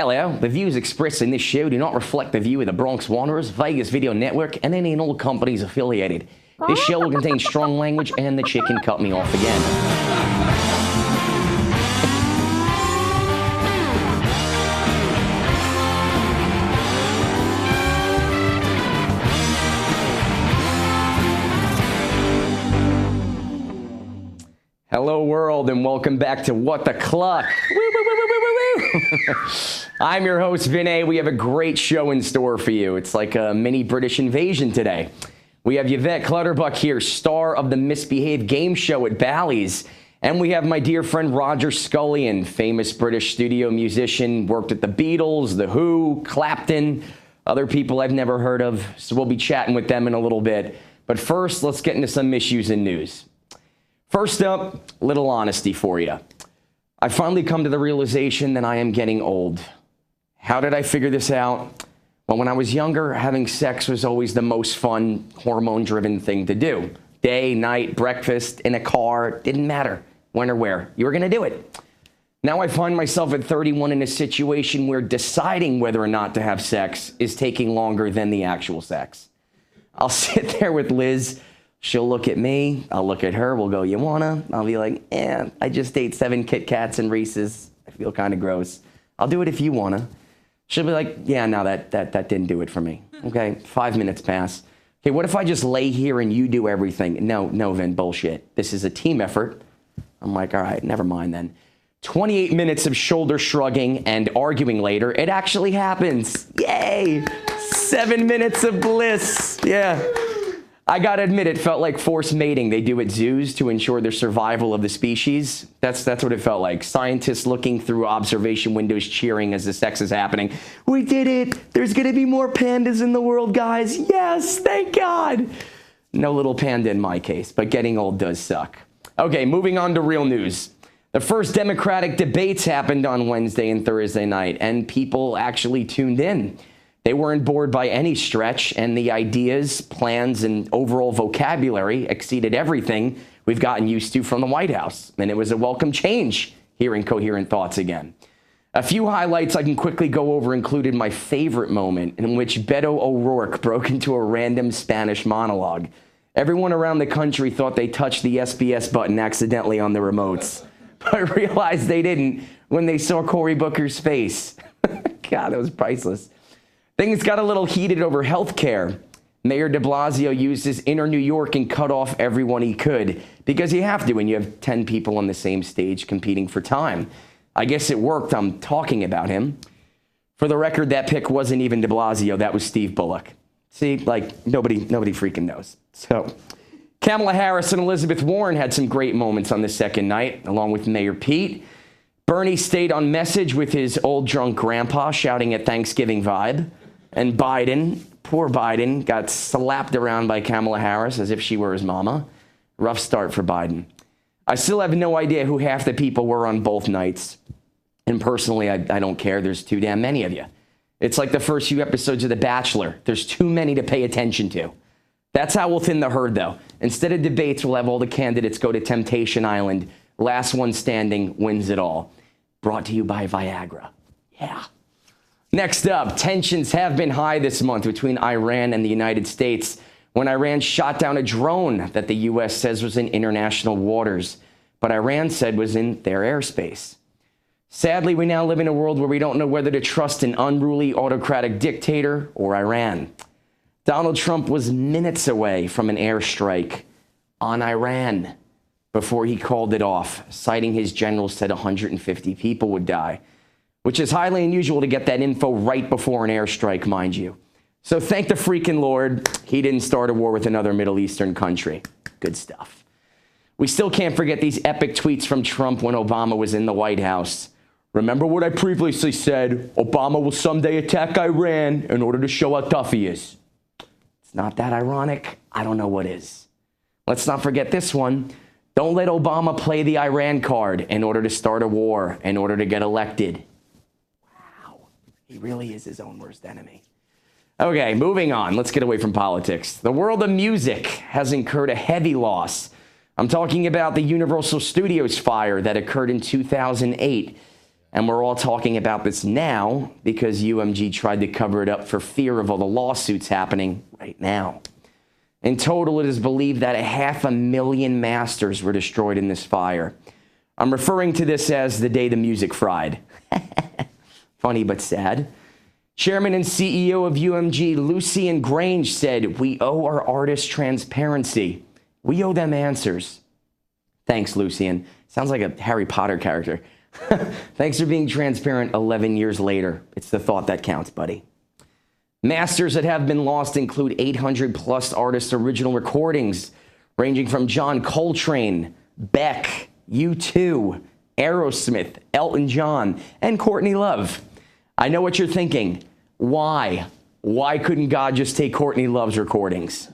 Hello, the views expressed in this show do not reflect the view of the Bronx Wanderers, Vegas Video Network, and any and all companies affiliated. This show will contain strong language, and the chicken cut me off again. Hello, world, and welcome back to What the Cluck. I'm your host, Vin A. We have a great show in store for you. It's like a mini British invasion today. We have Yvette Clutterbuck here, star of the Misbehave Game Show at Bally's. And we have my dear friend Roger Scullion, famous British studio musician, worked at the Beatles, The Who, Clapton, other people I've never heard of. So we'll be chatting with them in a little bit. But first, let's get into some issues and news. First up, a little honesty for you. I finally come to the realization that I am getting old. How did I figure this out? Well, when I was younger, having sex was always the most fun, hormone-driven thing to do. Day, night, breakfast, in a car, didn't matter when or where. You were going to do it. Now I find myself at 31 in a situation where deciding whether or not to have sex is taking longer than the actual sex. I'll sit there with Liz. She'll look at me, I'll look at her, we'll go, you wanna? I'll be like, I just ate 7 Kit Kats and Reese's. I feel kind of gross. I'll do it if you wanna. She'll be like, yeah, no, that didn't do it for me. Okay, 5 minutes pass. Okay, what if I just lay here and you do everything? No, Vin, bullshit. This is a team effort. I'm like, all right, never mind then. 28 minutes of shoulder shrugging and arguing later, it actually happens. Yay! 7 minutes of bliss, yeah. I gotta admit, it felt like forced mating they do at zoos to ensure the survival of the species. That's what it felt like. Scientists looking through observation windows cheering as the sex is happening. We did it! There's gonna be more pandas in the world, guys! Yes, thank God! No little panda in my case, but getting old does suck. Okay, moving on to real news. The first Democratic debates happened on Wednesday and Thursday night, and people actually tuned in. They weren't bored by any stretch, and the ideas, plans, and overall vocabulary exceeded everything we've gotten used to from the White House. And it was a welcome change, hearing coherent thoughts again. A few highlights I can quickly go over included my favorite moment, in which Beto O'Rourke broke into a random Spanish monologue. Everyone around the country thought they touched the SBS button accidentally on the remotes, but realized they didn't when they saw Cory Booker's face. God, that was priceless. Things got a little heated over health care. Mayor de Blasio used his inner New York and cut off everyone he could, because you have to when you have 10 people on the same stage competing for time. I guess it worked. I'm talking about him. For the record, that pick wasn't even de Blasio. That was Steve Bullock. See, like, nobody freaking knows. So, Kamala Harris and Elizabeth Warren had some great moments on the second night, along with Mayor Pete. Bernie stayed on message with his old drunk grandpa shouting at Thanksgiving vibe. And Biden, poor Biden, got slapped around by Kamala Harris as if she were his mama. Rough start for Biden. I still have no idea who half the people were on both nights. And personally, I don't care. There's too damn many of you. It's like the first few episodes of The Bachelor. There's too many to pay attention to. That's how we'll thin the herd, though. Instead of debates, we'll have all the candidates go to Temptation Island. Last one standing wins it all. Brought to you by Viagra. Yeah. Next up, tensions have been high this month between Iran and the United States when Iran shot down a drone that the U.S. says was in international waters, but Iran said was in their airspace. Sadly, we now live in a world where we don't know whether to trust an unruly autocratic dictator or Iran. Donald Trump was minutes away from an airstrike on Iran before he called it off, citing his generals said 150 people would die, which is highly unusual to get that info right before an airstrike, mind you. So thank the freaking Lord he didn't start a war with another Middle Eastern country. Good stuff. We still can't forget these epic tweets from Trump when Obama was in the White House. Remember what I previously said, Obama will someday attack Iran in order to show how tough he is. It's not that ironic. I don't know what is. Let's not forget this one. Don't let Obama play the Iran card in order to start a war, in order to get elected. He really is his own worst enemy. Okay, moving on. Let's get away from politics. The world of music has incurred a heavy loss. I'm talking about the Universal Studios fire that occurred in 2008. And we're all talking about this now because UMG tried to cover it up for fear of all the lawsuits happening right now. In total, it is believed that 500,000 masters were destroyed in this fire. I'm referring to this as the day the music fried. Funny but sad. Chairman and CEO of UMG, Lucian Grange, said, "We owe our artists transparency. We owe them answers." Thanks, Lucian. Sounds like a Harry Potter character. Thanks for being transparent 11 years later. It's the thought that counts, buddy. Masters that have been lost include 800 plus artists' original recordings, ranging from John Coltrane, Beck, U2, Aerosmith, Elton John, and Courtney Love. I know what you're thinking. Why? Why couldn't God just take Courtney Love's recordings?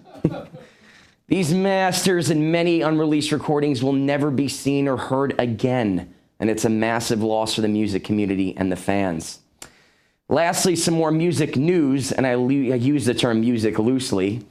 These masters and many unreleased recordings will never be seen or heard again, and it's a massive loss for the music community and the fans. Lastly, some more music news, and I use the term music loosely.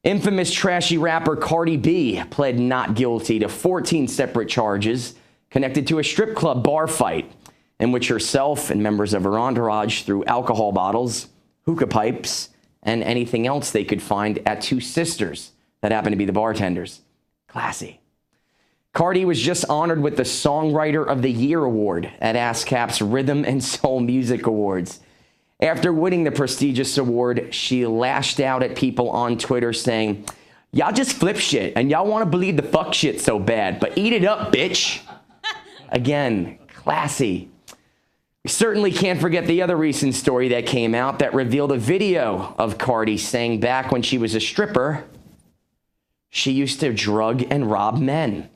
Infamous trashy rapper Cardi B pled not guilty to 14 separate charges connected to a strip club bar fight in which herself and members of her entourage threw alcohol bottles, hookah pipes, and anything else they could find at two sisters that happened to be the bartenders. Classy. Cardi was just honored with the Songwriter of the Year award at ASCAP's Rhythm and Soul Music Awards. After winning the prestigious award, she lashed out at people on Twitter saying, "Y'all just flip shit and y'all want to believe the fuck shit so bad, but eat it up, bitch." Again, classy. We certainly can't forget the other recent story that came out that revealed a video of Cardi saying back when she was a stripper, she used to drug and rob men.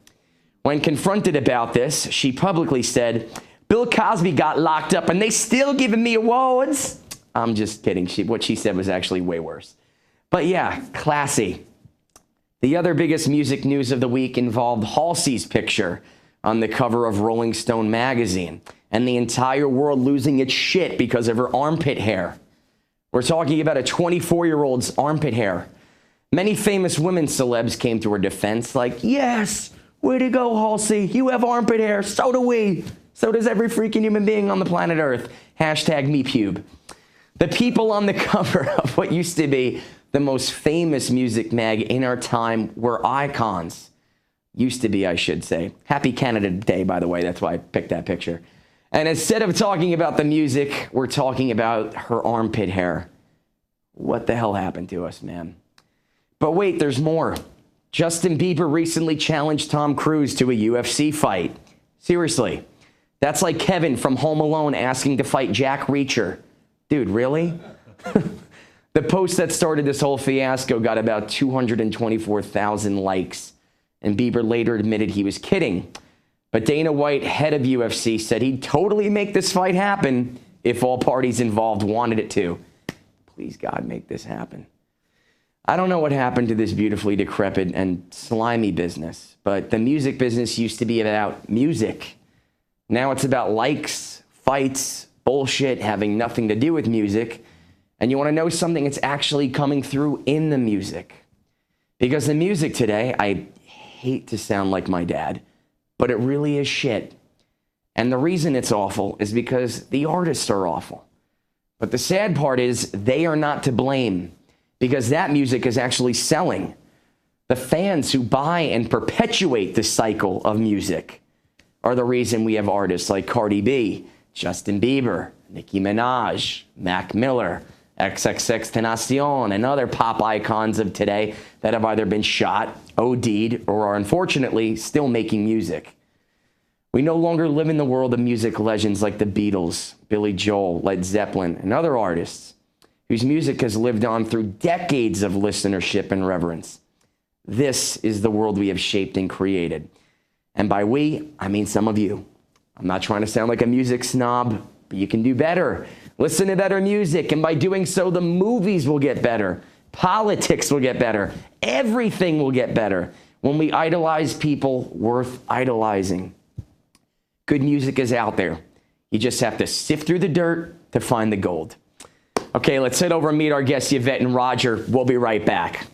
When confronted about this, she publicly said, "Bill Cosby got locked up and they still giving me awards." I'm just kidding. What she said was actually way worse. But yeah, classy. The other biggest music news of the week involved Halsey's picture on the cover of Rolling Stone magazine and the entire world losing its shit because of her armpit hair. We're talking about a 24-year-old's armpit hair. Many famous women celebs came to her defense like, "Yes, way to go, Halsey. You have armpit hair. So do we. So does every freaking human being on the planet Earth. Hashtag MePube." The people on the cover of what used to be the most famous music mag in our time were icons. Used to be, I should say. Happy Canada Day, by the way. That's why I picked that picture. And instead of talking about the music, we're talking about her armpit hair. What the hell happened to us, man? But wait, there's more. Justin Bieber recently challenged Tom Cruise to a UFC fight. Seriously. That's like Kevin from Home Alone asking to fight Jack Reacher. Dude, really? The post that started this whole fiasco got about 224,000 likes, and Bieber later admitted he was kidding. But Dana White, head of UFC, said he'd totally make this fight happen if all parties involved wanted it to. Please, God, make this happen. I don't know what happened to this beautifully decrepit and slimy business, but the music business used to be about music. Now it's about likes, fights, bullshit having nothing to do with music. And you want to know something? It's actually coming through in the music. Because the music today, I hate to sound like my dad, but it really is shit. And the reason it's awful is because the artists are awful. But the sad part is they are not to blame because that music is actually selling. The fans who buy and perpetuate the cycle of music are the reason we have artists like Cardi B, Justin Bieber, Nicki Minaj, Mac Miller, XXXTentacion, and other pop icons of today that have either been shot, OD'd, or are unfortunately still making music. We no longer live in the world of music legends like the Beatles, Billy Joel, Led Zeppelin, and other artists whose music has lived on through decades of listenership and reverence. This is the world we have shaped and created. And by we, I mean some of you. I'm not trying to sound like a music snob, but you can do better. Listen to better music, and by doing so, the movies will get better. Politics will get better. Everything will get better when we idolize people worth idolizing. Good music is out there. You just have to sift through the dirt to find the gold. Okay, let's head over and meet our guests, Yvette and Roger. We'll be right back.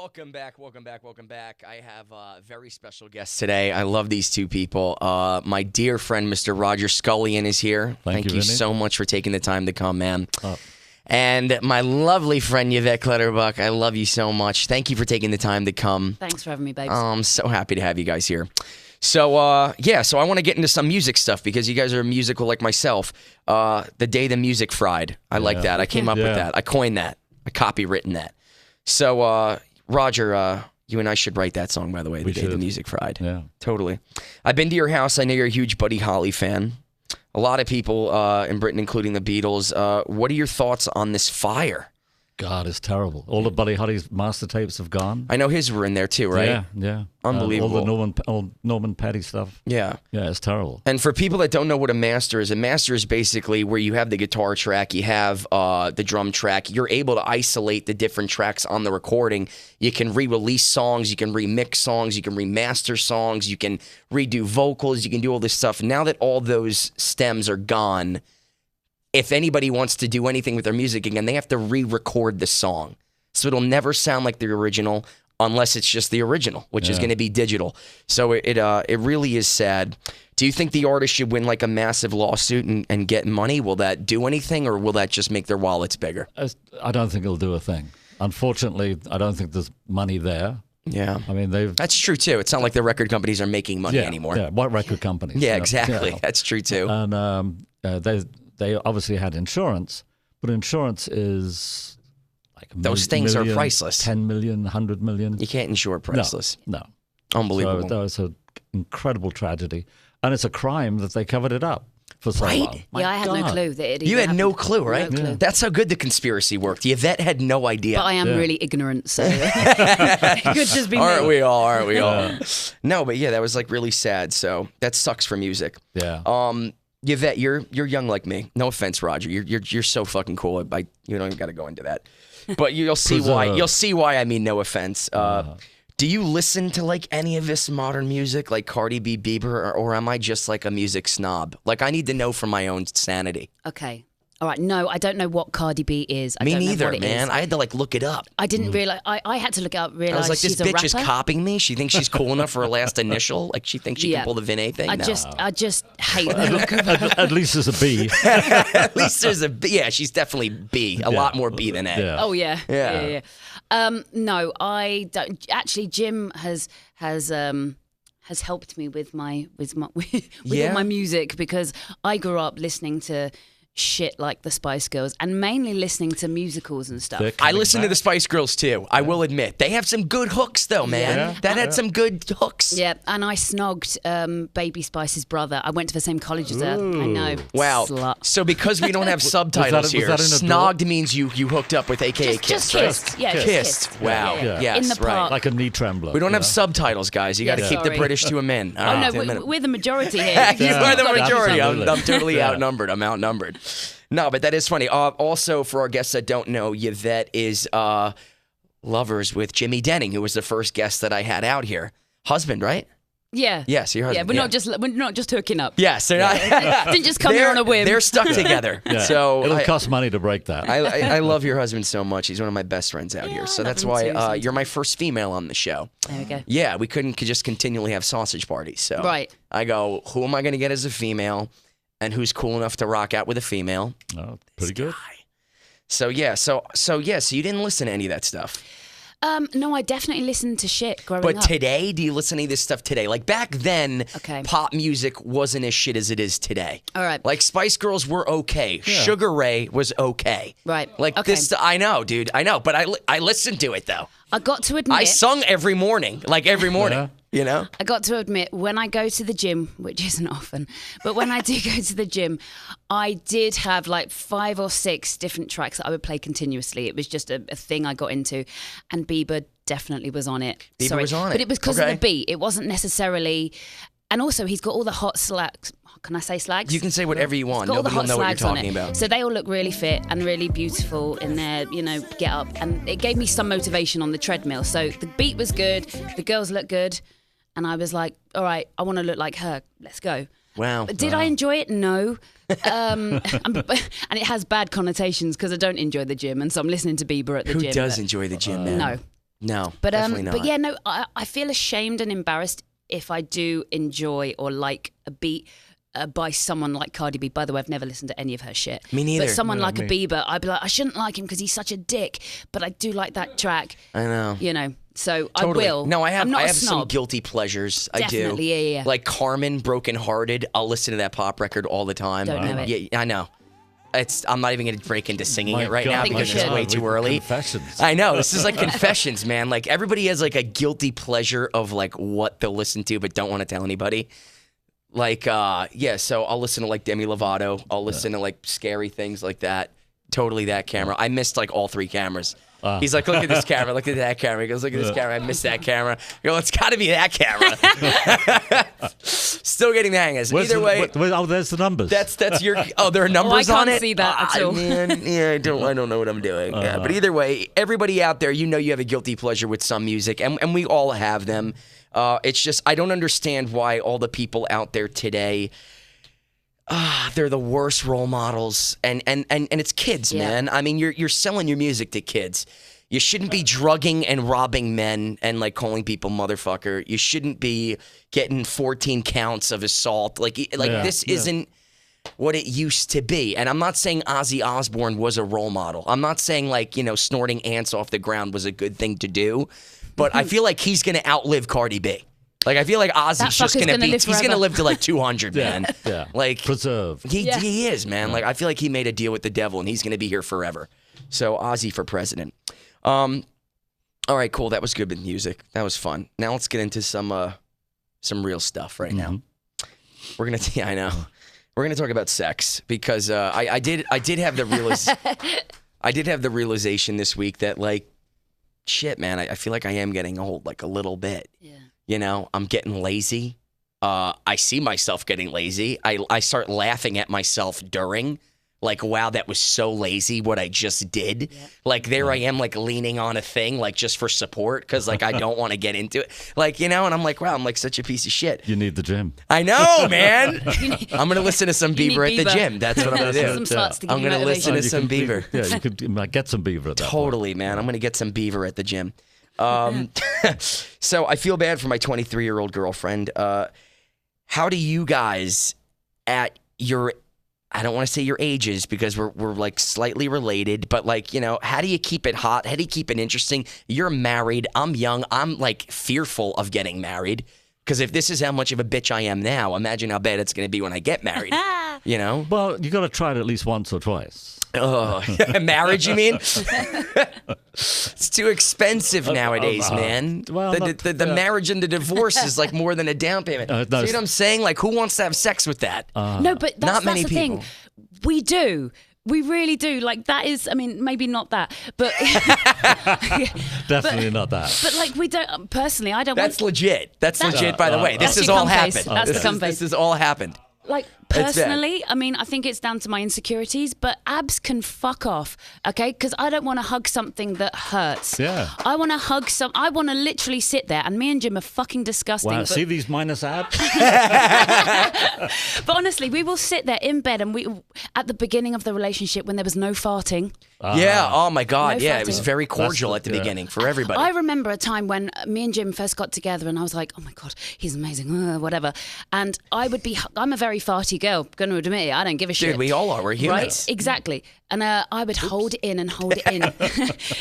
Welcome back, welcome back, welcome back. I have a very special guest today. I love these two people. My dear friend, Mr. Roger Scullion, is here. Thank you so much for taking the time to come, man. And my lovely friend, Yvette Clutterbuck, I love you so much. Thank you for taking the time to come. Thanks for having me, babes. I'm so happy to have you guys here. So, so I want to get into some music stuff because you guys are musical like myself. The day the music fried. I like that. I came up with that. I coined that. I copywritten that. So, Roger, you and I should write that song, by the way, The Day the Music Fried. Yeah. Totally. I've been to your house. I know you're a huge Buddy Holly fan. A lot of people in Britain, including the Beatles. What are your thoughts on this fire? God, it's terrible. All the Buddy Holly's master tapes have gone. I know his were in there too, right? Yeah, yeah. Unbelievable. All the Norman Petty stuff. Yeah. Yeah, it's terrible. And for people that don't know what a master is basically where you have the guitar track, you have the drum track. You're able to isolate the different tracks on the recording. You can re-release songs, you can remix songs, you can remaster songs, you can redo vocals, you can do all this stuff. Now that all those stems are gone, if anybody wants to do anything with their music again, they have to re-record the song. So it'll never sound like the original unless it's just the original, which is going to be digital. So it really is sad. Do you think the artist should win like a massive lawsuit and get money? Will that do anything, or will that just make their wallets bigger? I don't think it'll do a thing. Unfortunately, I don't think there's money there. Yeah. I mean, that's true, too. It's not like the record companies are making money anymore. Yeah, what record companies? Yeah, exactly. Yeah. That's true, too. And they obviously had insurance, but insurance is like those things are priceless. 10 million, 100 million. You can't insure priceless. No. Unbelievable. So that was an incredible tragedy. And it's a crime that they covered it up for so long. Yeah, I had no clue that it You had happened. no clue, right? No clue. That's how good the conspiracy worked. Yvette had no idea. But I am really ignorant, so it could just be me. Aren't we all? Aren't we all? No, but yeah, that was like really sad. So that sucks for music. Yeah. Yvette, you're young like me. No offense, Roger. You're so fucking cool. You don't even got to go into that. But you'll see why. You'll see why I mean no offense. Do you listen to like any of this modern music, like Cardi B, Bieber, or am I just like a music snob? Like I need to know for my own sanity. Okay. All right. No, I don't know what Cardi B is. Me neither, man. I had to like look it up. I didn't realize. I had to look it up. Realize I was like, this she's a bitch rapper? is copying me. She thinks she's cool enough for her last initial. Like she thinks she can pull the Vin A thing. I just hate the look of her. At least there's a B. At least there's a B. Yeah, she's definitely B. A lot more B than A. Yeah. Oh yeah. No, I don't. Actually, Jim has helped me with all my music because I grew up listening to shit like the Spice Girls and mainly listening to musicals and stuff. I listen to the Spice Girls too. I will admit they have some good hooks though, man. Yeah. That had some good hooks. Yeah, and I snogged Baby Spice's brother. I went to the same college as her. I know. Wow. Slut. So because we don't have subtitles here, snogged means you hooked up with AKA just kissed, right? kissed. Yeah, kissed. Wow. Yeah. Yes, In the park. Like a knee trembler. We don't have subtitles, guys. You got to keep the sorry. British to a min. Oh no, we're the majority here. You are the majority. Absolutely. I'm totally outnumbered. I'm outnumbered. No, but that is funny. Also, for our guests that don't know, Yvette is lovers with Jimmy Denning, who was the first guest that I had out here. Husband, right? Yeah. Yes, your husband. Yeah, we're not just hooking up. Yes, they're not. Didn't just come here on a whim. They're stuck together. So it'll cost money to break that. I love your husband so much. He's one of my best friends out here. So I that's love him why too, you're my first female on the show. There we go. Yeah, we couldn't just continually have sausage parties. So Right. I go, who am I going to get as a female? And who's cool enough to rock out with a female? Oh, pretty good. So yeah, so you didn't listen to any of that stuff. No, I definitely listened to shit growing But up. today, do you listen to any of this stuff today? Like back then, Okay. pop music wasn't as shit as it is today. All right. Like Spice Girls were okay. Sugar Ray was okay. Right. Like Okay. this, I know, dude. I know, but I listened to it though. I got to admit, I sung every morning, like every morning. Yeah. You know? I got to admit, when I go to the gym, which isn't often, but when I do go to the gym, I did have like 5 or 6 different tracks that I would play continuously. It was just a thing I got into, and Bieber definitely was on it. Bieber was on it. But it was because of the beat. It wasn't necessarily, and also he's got all the hot slags. Can I say slags? You can say whatever you want. Got all the Nobody will hot know what you're slags on talking it. about. So they all look really fit and really beautiful in their, get up. And it gave me some motivation on the treadmill. So the beat was good, the girls looked good, and I was like, all right, I want to look like her. Let's go. Wow. But did I enjoy it? No. And it has bad connotations because I don't enjoy the gym, and so I'm listening to Bieber at the gym. Who does enjoy the gym, man? No. No, But definitely not. but yeah, no, I feel ashamed and embarrassed if I do enjoy or like a beat by someone like Cardi B. By the way, I've never listened to any of her shit. Me neither. But someone No, like me. a Bieber, I'd be like, I shouldn't like him because he's such a dick. But I do like that track. I know. You know, so Totally. I will. No, I have. I'm not I a have some snob. guilty pleasures. I do. Definitely, yeah. Like Carmen, Broken Hearted. I'll listen to that pop record all the time. Don't know it. Yeah, I know. I'm not even going to break into singing My it right God, now I think because you it's should. way too early. Confessions. I know. This is like confessions, man. Like everybody has like a guilty pleasure of like what they'll listen to but don't want to tell anybody. Like, yeah, so I'll listen to like Demi Lovato. I'll listen to like scary things like that. Totally that camera. I missed like all 3 cameras. He's like, look at this camera, look at that camera. He goes, look at this camera. I missed that camera. I go, it's got to be that camera. Still getting the hang of it. Either way, There's the numbers. that's your. Oh, there are numbers on it. I can't see that at all. Man, yeah, I don't know what I'm doing. Yeah, but either way, everybody out there, you know, you have a guilty pleasure with some music, and we all have them. It's just I don't understand why all the people out there today. They're the worst role models, and it's kids, Yeah. man. I mean, you're selling your music to kids. You shouldn't be drugging and robbing men and like calling people motherfucker. You shouldn't be getting 14 counts of assault. Like this isn't what it used to be. And I'm not saying Ozzy Osbourne was a role model. I'm not saying like, you know, snorting ants off the ground was a good thing to do. But I feel like he's going to outlive Cardi B. Like, I feel like Ozzy's just going to be, he's going to live to like 200, man. Yeah. Like, Preserved. he is, man. Like, I feel like he made a deal with the devil and he's going to be here forever. So, Ozzy for president. All right, cool. That was good with music. That was fun. Now let's get into some real stuff right now. We're going to, I know. We're going to talk about sex because I did have the I did have the realization this week that like, shit, man, I feel like I am getting old, like a little bit. Yeah. You know, I'm getting lazy. I see myself getting lazy. I start laughing at myself during, like, wow, that was so lazy what I just did. Yeah. Like, there I am, like, leaning on a thing, like, just for support because, like, I don't want to get into it. Like, you know, and I'm like, wow, I'm like such a piece of shit. You need the gym. I know, man. I'm going to listen to some Bieber at the gym. That's what I'm going to do. Some slots to give I'm you going to listen to motivation. some Bieber. Yeah, you could get some Bieber at that Totally, point. man. I'm going to get some Bieber at the gym. So I feel bad for my 23-year-old girlfriend. How do you guys at your, I don't want to say your ages because we're like slightly related, but like, you know, how do you keep it hot? How do you keep it interesting? You're married. I'm young. I'm like fearful of getting married because if this is how much of a bitch I am now, imagine how bad it's going to be when I get married, you know? Well, you got to try it at least once or twice. Oh, marriage, you mean? It's too expensive nowadays, man. well, the marriage and the divorce is like more than a down payment. No, See what I'm saying? Like, who wants to have sex with that? No, but Not that's many the people. thing. We do. We really do. Like, that is, I mean, maybe not that, but. Definitely not that. But, like, we don't, personally, I don't That's want. legit. That's legit, by the way. This That's has your all cum face. happened. That's the cum face. This has all happened. Like, It's bad. personally, I mean, I think it's down to my insecurities, but abs can fuck off, okay? Because I don't want to hug something that hurts. Yeah. I want to hug I want to literally sit there, and me and Jim are fucking disgusting. Wow, but, see these minus abs? but honestly, we will sit there in bed, and at the beginning of the relationship when there was no farting. Yeah. Oh, my God. No Yeah. It was farting. very cordial That's at the yeah. beginning for everybody. I remember a time when me and Jim first got together and I was like, oh my God, he's amazing, whatever. And I'm a very farty girl, going to admit it. I don't give a shit. Dude, we all are. We're humans. Right? Exactly. And I would hold it in and hold it in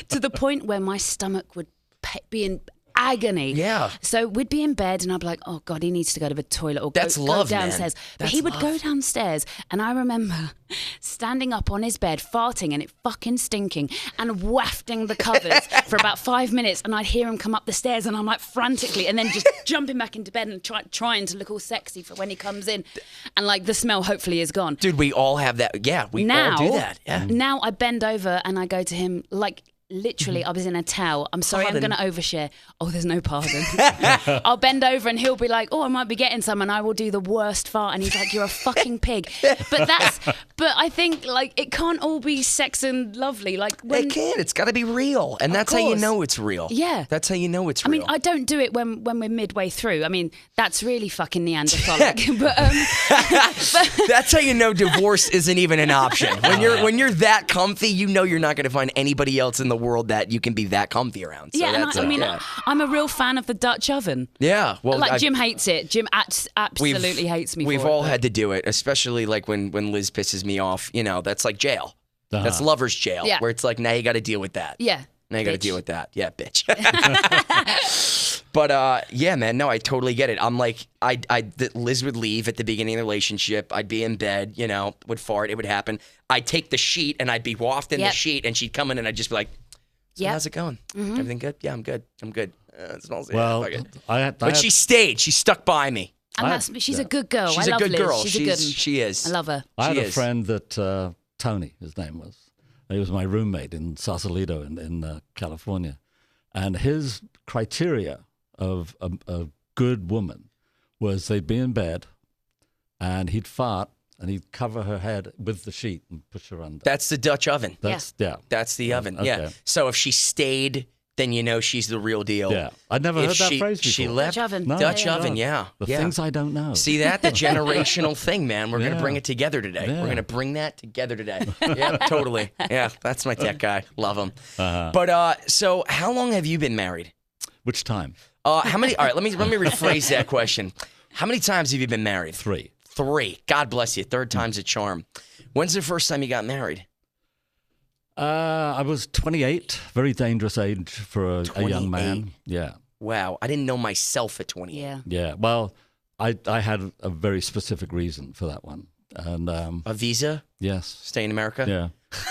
to the point where my stomach would be in agony. Yeah. So we'd be in bed and I'd be like, oh God, he needs to go to the toilet or That's go love, man. downstairs. But That's he would love. go downstairs and I remember standing up on his bed, farting and it fucking stinking and wafting the covers for about 5 minutes and I'd hear him come up the stairs and I'm like frantically and then just jumping back into bed and trying to look all sexy for when he comes in and like the smell hopefully is gone. Dude, we all have that. Yeah, we all do that. Yeah. Now I bend over and I go to him like literally I was in a towel. I'm sorry, Pardon. I'm going to overshare. Oh, there's no pardon. I'll bend over and he'll be like, oh, I might be getting some and I will do the worst fart and he's like, you're a fucking pig. But I think like it can't all be sex and lovely. Like when, It can. It's got to be real. And that's how you course. know it's real. Yeah. That's how you know it's I real. mean, I don't do it when we're midway through. I mean, that's really fucking Neanderthalic. but That's how you know divorce isn't even an option. When you're that comfy, you know you're not going to find anybody else in the world that you can be that comfy around. So Yeah, and that's, I mean, yeah. I'm a real fan of the Dutch oven. Yeah, well, Like Jim hates it. Jim absolutely hates me. We've for all it, had to do it, especially like when Liz pisses me off. You know, that's like jail. That's lover's jail, Yeah. where it's like now you got to deal with that. Yeah. Now you got to bitch. deal with that. Yeah, bitch. But yeah, man, no, I totally get it. I'm like, Liz would leave at the beginning of the relationship. I'd be in bed, you know, would fart. It would happen. I'd take the sheet and I'd be wafting the sheet, and she'd come in and I'd just be like, so how's it going? Everything good? Yeah, I'm good. I'm good. It smells Well, but she stayed. She stuck by me. And she's a good girl. She's I a love good Liz. girl. She's a good one. She is. I love her. I had She a is. friend that Tony, his name was. He was my roommate in Sausalito in California, and his criteria of a good woman was they'd be in bed, and he'd fart, and he'd cover her head with the sheet and push her under. That's the Dutch oven. That's That's the oven. Okay. Yeah. So if she stayed, then you know she's the real deal. Yeah. I'd never heard that phrase before. She left. Dutch oven. No. Dutch Yeah. oven, yeah. The yeah. things I don't know. See that? The generational thing, man. We're going to Yeah. bring it together today. Yeah. We're going to bring that together today. Yeah, totally. Yeah, that's my tech guy. Love him. But so how long have you been married? Which time? How many? All right, let me rephrase that question. How many times have you been married? 3. 3. God bless you. Third time's a charm. When's the first time you got married? I was 28, very dangerous age for a young 28. man. Yeah. Wow, I didn't know myself at 28. Yeah. Yeah. Well, I had a very specific reason for that one. And A visa? yes. Stay in America? Yeah.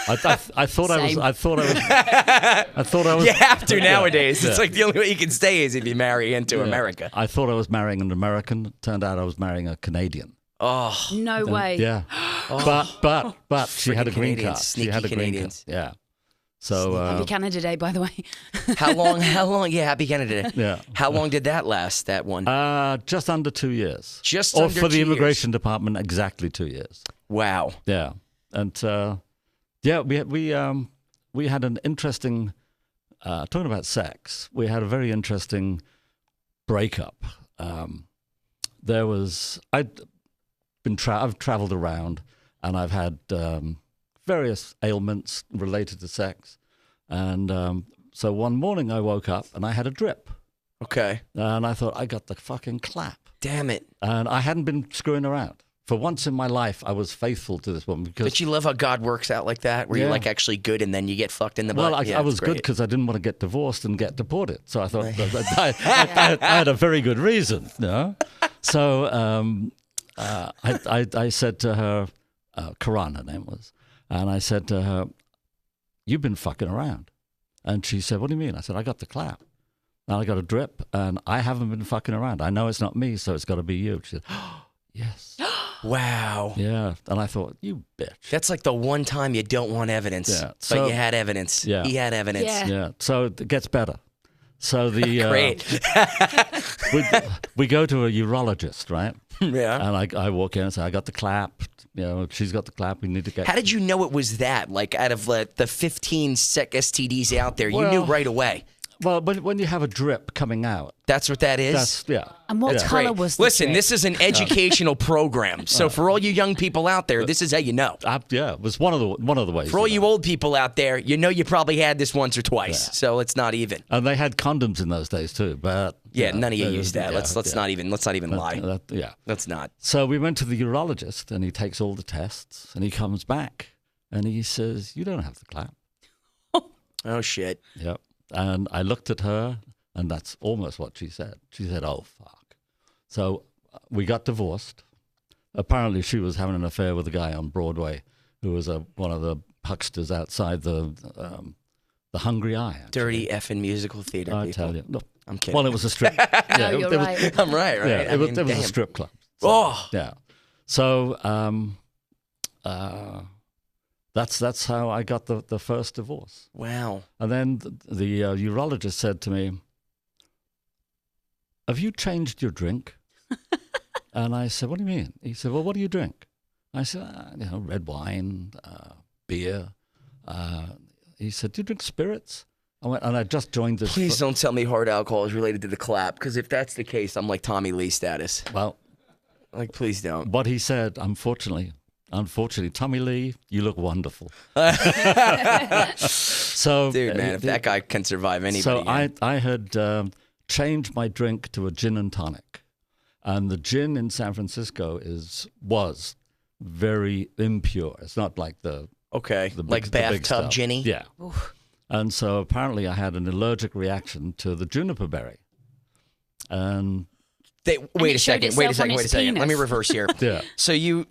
I thought I was. Same. I thought I was. You have to nowadays. Yeah. It's like the only way you can stay is if you marry into Yeah. America. I thought I was marrying an American. Turned out I was marrying a Canadian. Oh, No way. Yeah. But she had a Freaking green Canadians, card. She sneaky had a green card. Canadians. Yeah. So Happy Canada Day, by the way. how long? Yeah, happy Canada Day. yeah. How long did that last? That one? Just under 2 years. Just or under for the 2 years. immigration department, exactly 2 years. Wow. Yeah. And yeah, we had an interesting. Talking about sex, we had a very interesting breakup. There was I've traveled around, and I've had various ailments related to sex, and so one morning I woke up and I had a drip, Okay. and I thought I got the fucking clap, Damn it. and I hadn't been screwing around. For once in my life, I was faithful to this woman because But you love how God works out like that, where you're Yeah. like actually good and then you get fucked in the butt. well, Yeah, I was it's good great. because I didn't want to get divorced and get deported. So I thought I had a very good reason. No? So I said to her, Karan, her name was, and I said to her, "You've been fucking around." And she said, "What do you mean?" I said, "I got the clap. And I got a drip, and I haven't been fucking around. I know it's not me, so it's got to be you." She said, "Oh, yes." Wow. Yeah. And I thought, you bitch. That's like the one time you don't want evidence. Yeah, But so- you had evidence. Yeah. He had evidence. Yeah. Yeah. So it gets better. So the Great. we go to a urologist, right? Yeah. And I walk in and say, "I got the clap. You know, she's got the clap. We need to get." How did you know it was that? Like out of the 15 sick STDs out there, you knew Well- right away. Well, when you have a drip coming out, That's what that is? that's yeah. And what yeah. colour Great. was the Listen, drip? this is an educational program. So for all you young people out there, this is how you know. Yeah, it was one of the ways. For all to you know. old people out there, you know you probably had this once or twice. So it's not even. And they had condoms in those days too, but Yeah, you know, none of you they- use that. yeah, Let's yeah. not even lie. Yeah. Let's not. So we went to the urologist, and he takes all the tests, and he comes back, and he says, "You don't have the clap." Oh shit. Yep. And I looked at her, and that's almost what she said. She said, "Oh, fuck." So we got divorced. Apparently, she was having an affair with a guy on Broadway who was one of the hucksters outside the Hungry Eye. actually. Dirty effing musical theater. I people. tell you. No, I'm kidding. well, it was a strip. Yeah, No, you're it was, right. I'm right, right? Yeah, I it was mean, a damn. strip club. Oh. Yeah. So that's how I got the first divorce. Wow. And then the urologist said to me, "Have you changed your drink?" And I said, "What do you mean?" He said, "Well, what do you drink?" I said, red wine, beer." He said, "Do you drink spirits?" I went, and I just joined this. Please don't tell me hard alcohol is related to the clap, because if that's the case, I'm like Tommy Lee status. Well, Like, please don't. what he said, unfortunately, Tommy Lee, you look wonderful. So, Dude, man, if that guy can survive anybody. So can. I had changed my drink to a gin and tonic, and the gin in San Francisco was very impure. It's not like the like bathtub stuff. ginny. Yeah. Oof. And so apparently I had an allergic reaction to the juniper berry. And Wait a second. Let me penis. reverse here. yeah. So you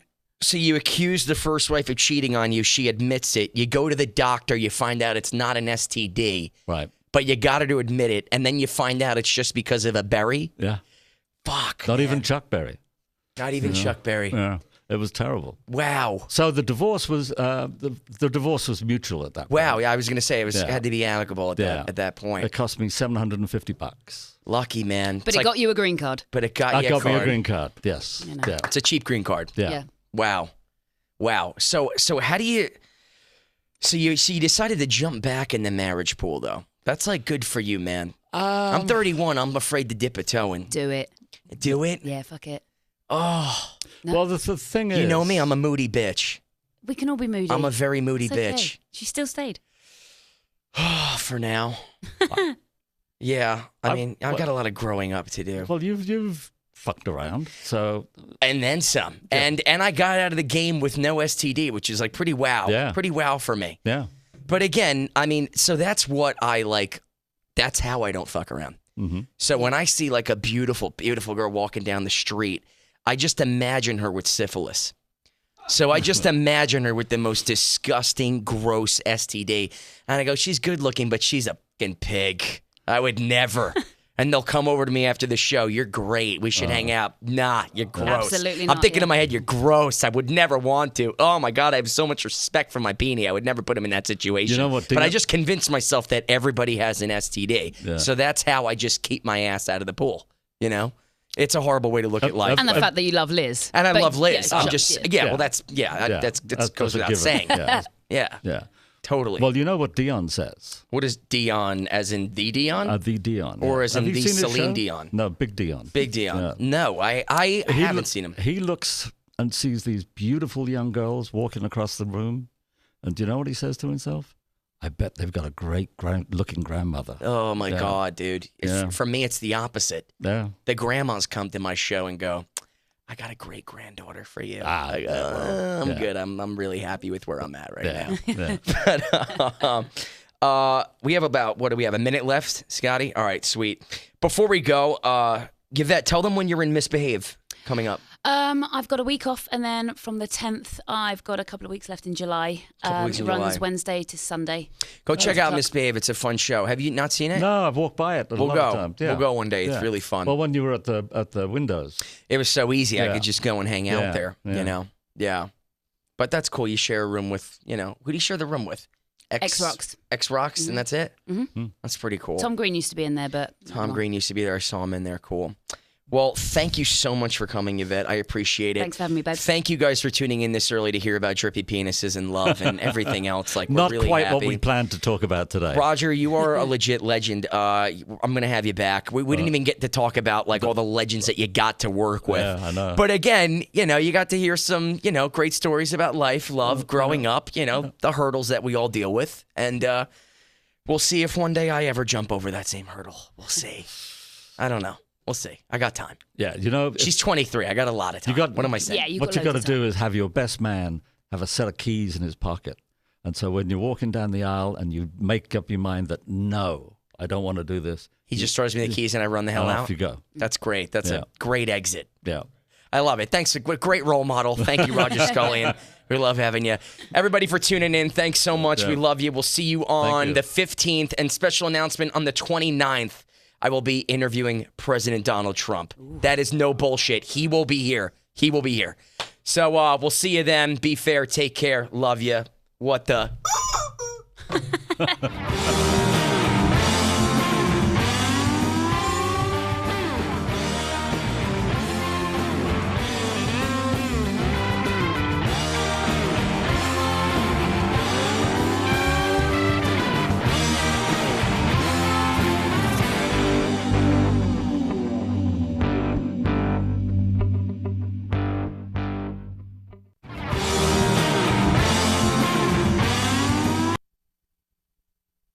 accuse the first wife of cheating on you. She admits it. You go to the doctor. You find out it's not an STD. Right. But you got her to admit it, and then you find out it's just because of a berry. Yeah. Fuck. Not man. even Chuck Berry. Not even Chuck Berry. Yeah. It was terrible. Wow. So the divorce was the divorce was mutual at that point. Wow. Yeah, I was gonna say it Yeah. had to be amicable at that point. It cost me $750. Lucky man. But it got you a green card. But it got I you got a me card. a green card. Yes. You know. Yeah. It's a cheap green card. Yeah. Wow. So how do you? So you decided to jump back in the marriage pool though. That's like good for you, man. I'm 31. I'm afraid to dip a toe in. Do it. Do it? Yeah, fuck it. Oh. No. Well, the thing is, You know me. I'm a moody bitch. We can all be moody. I'm a very moody It's okay. bitch. She still stayed. For now. Yeah. I mean, I've got a lot of growing up to do. Well, you've fucked around, so And then some. And I got out of the game with no STD, which is like pretty wow. Yeah. Pretty wow for me. yeah. But again, I mean, so that's what I like. That's how I don't fuck around. Mm-hmm. So when I see like a beautiful, beautiful girl walking down the street, I just imagine her with syphilis. So I just imagine her with the most disgusting, gross STD. And I go, she's good looking, but she's a fucking pig. I would never. And they'll come over to me after the show. You're great. We should hang out. Nah, you're gross. Absolutely I'm not, thinking yeah. in my head, you're gross. I would never want to. Oh my God, I have so much respect for my beanie. I would never put him in that situation. You know what, but I Dina? just convinced myself that everybody has an STD. Yeah. So that's how I just keep my ass out of the pool. You know? It's a horrible way to look at life. And the fact that you love Liz. And I But love Liz. yeah, I'm sure, just, yeah. well, that's goes a without given. saying. Yeah. Yeah, Yeah. totally. Well, you know what Dion says? What is Dion, as in the Dion? The Dion. Or yeah. as in Have you the seen his Celine show? Dion? No, Big Dion. Big Dion. Yeah. No, I haven't seen him. He looks and sees these beautiful young girls walking across the room, and do you know what he says to himself? I bet they've got a great looking grandmother. Oh my Yeah. God, dude. Yeah. For me, it's the opposite. Yeah. The grandmas come to my show and go, I got a great granddaughter for you. Ah, I go, yeah, well, I'm yeah. good. I'm really happy with where I'm at right Yeah. now. yeah. But we have about, what do we have, a minute left, Scotty? All right, sweet. Before we go, Yvette, tell them when you're in Misbehave coming up. I've got a week off, and then from the 10th, I've got a couple of weeks left in July. Couple weeks in It runs July. Wednesday to Sunday. Go check out o'clock. Misbehave. It's a fun show. Have you not seen it? No, I've walked by it a We'll lot go. of times. Yeah. We'll go one day. It's Yeah. really fun. Well, when you were at the windows. It was so easy. I Yeah. could just go and hang out Yeah, there, yeah. you know? Yeah. But that's cool. You share a room with, who do you share the room with? X-Rocks. X-Rocks, and that's it? Mhm. That's pretty cool. Tom Green used to be in there, but Tom Green used to be there. I saw him in there. Cool. Well, thank you so much for coming, Yvette. I appreciate it. Thanks for having me, babe. Thank you guys for tuning in this early to hear about drippy penises and love and everything else. Like, we're Not really quite happy. what we planned to talk about today. Roger, you are a legit legend. I'm going to have you back. We didn't even get to talk about like all the legends that you got to work with. Yeah, I know. But again, you got to hear some, great stories about life, love, growing up, the hurdles that we all deal with. And we'll see if one day I ever jump over that same hurdle. We'll see. I don't know. We'll see. I got time. Yeah, She's 23. I got a lot of time. What am I saying? Yeah, you've what you got to loads of do is have your best man have a set of keys in his pocket. And so when you're walking down the aisle and you make up your mind that, no, I don't want to do this. He just throws me the keys and I run the hell and out. off you go. That's great. That's Yeah. a great exit. Yeah. I love it. Thanks. Great role model. Thank you, Roger Scullion. We love having you. Everybody for tuning in. Thanks so much. Yeah. We love you. We'll see you on you. the 15th and special announcement on the 29th. I will be interviewing President Donald Trump. That is no bullshit. He will be here. He will be here. So we'll see you then. Be fair. Take care. Love you. What the?